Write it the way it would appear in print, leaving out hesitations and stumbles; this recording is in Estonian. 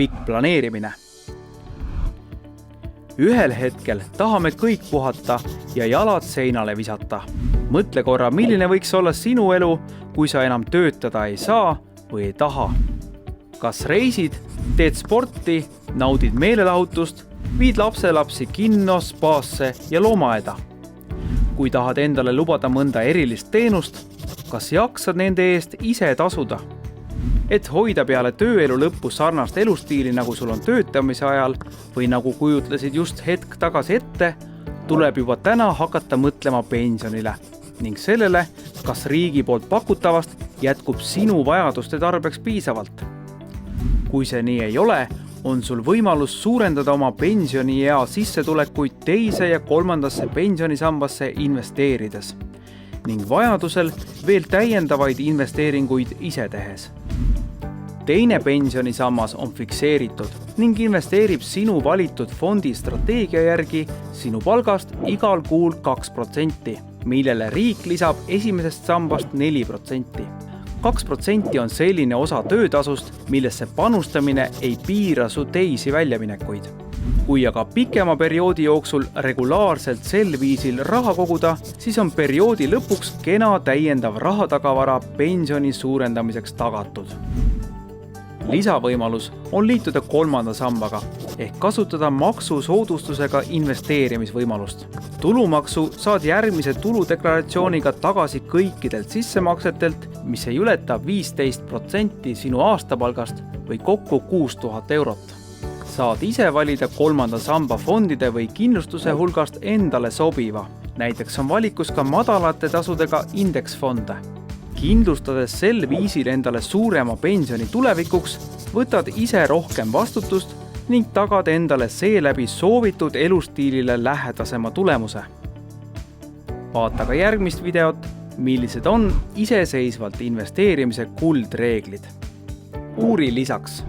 pikk planeerimine. Ühel hetkel tahame kõik puhata ja jalad seinale visata. Mõtle korra, milline võiks olla sinu elu, kui sa enam töötada ei saa või ei taha. Kas reisid, teed sporti, naudid meelelahutust, viid lapselapsi kinno, spaasse ja loomaaeda. Kui tahad endale lubada mõnda erilist teenust, kas jaksad nende eest ise tasuda? Et hoida peale tööelu lõppu sarnast elustiili, nagu sul on töötamise ajal või nagu kujutlesid just hetk tagasi ette, tuleb juba täna hakata mõtlema pensionile ning sellele, kas riigi poolt pakutavast jätkub sinu vajaduste tarbeks piisavalt. Kui see nii ei ole, on sul võimalus suurendada oma pensioniea sissetulekuid teise ja kolmandasse pensionisambasse investeerides ning vajadusel veel täiendavaid investeeringuid ise tehes. Teine pensionisammas on fikseeritud ning investeerib sinu valitud fondi strateegia järgi sinu palgast igal kuul 2%, millele riik lisab esimesest sambast 4%. 2% on selline osa töötasust, millesse panustamine ei piira su teisi väljaminekuid. Kui aga pikema perioodi jooksul regulaarselt sel viisil raha koguda, siis on perioodi lõpuks kena täiendav rahatagavara pensioni suurendamiseks tagatud. Lisavõimalus on liituda kolmanda sambaga ehk kasutada maksusoodustusega investeerimisvõimalust. Tulumaksu saad järgmise tuludeklaratsiooniga tagasi kõikidelt sissemaksetelt, mis ei ületa 15% sinu aastapalgast või kokku 6000 eurot. Saad ise valida kolmanda samba fondide või kindlustuse hulgast endale sobiva. Näiteks on valikus ka madalate tasudega indeksfonde. Kindlustades sel viisil endale suurema pensioni tulevikuks, võtad ise rohkem vastutust ning tagad endale seeläbi soovitud elustiilile lähedasema tulemuse. Vaata ka järgmist videot, millised on iseseisvalt investeerimise kuldreeglid. Uuri lisaks.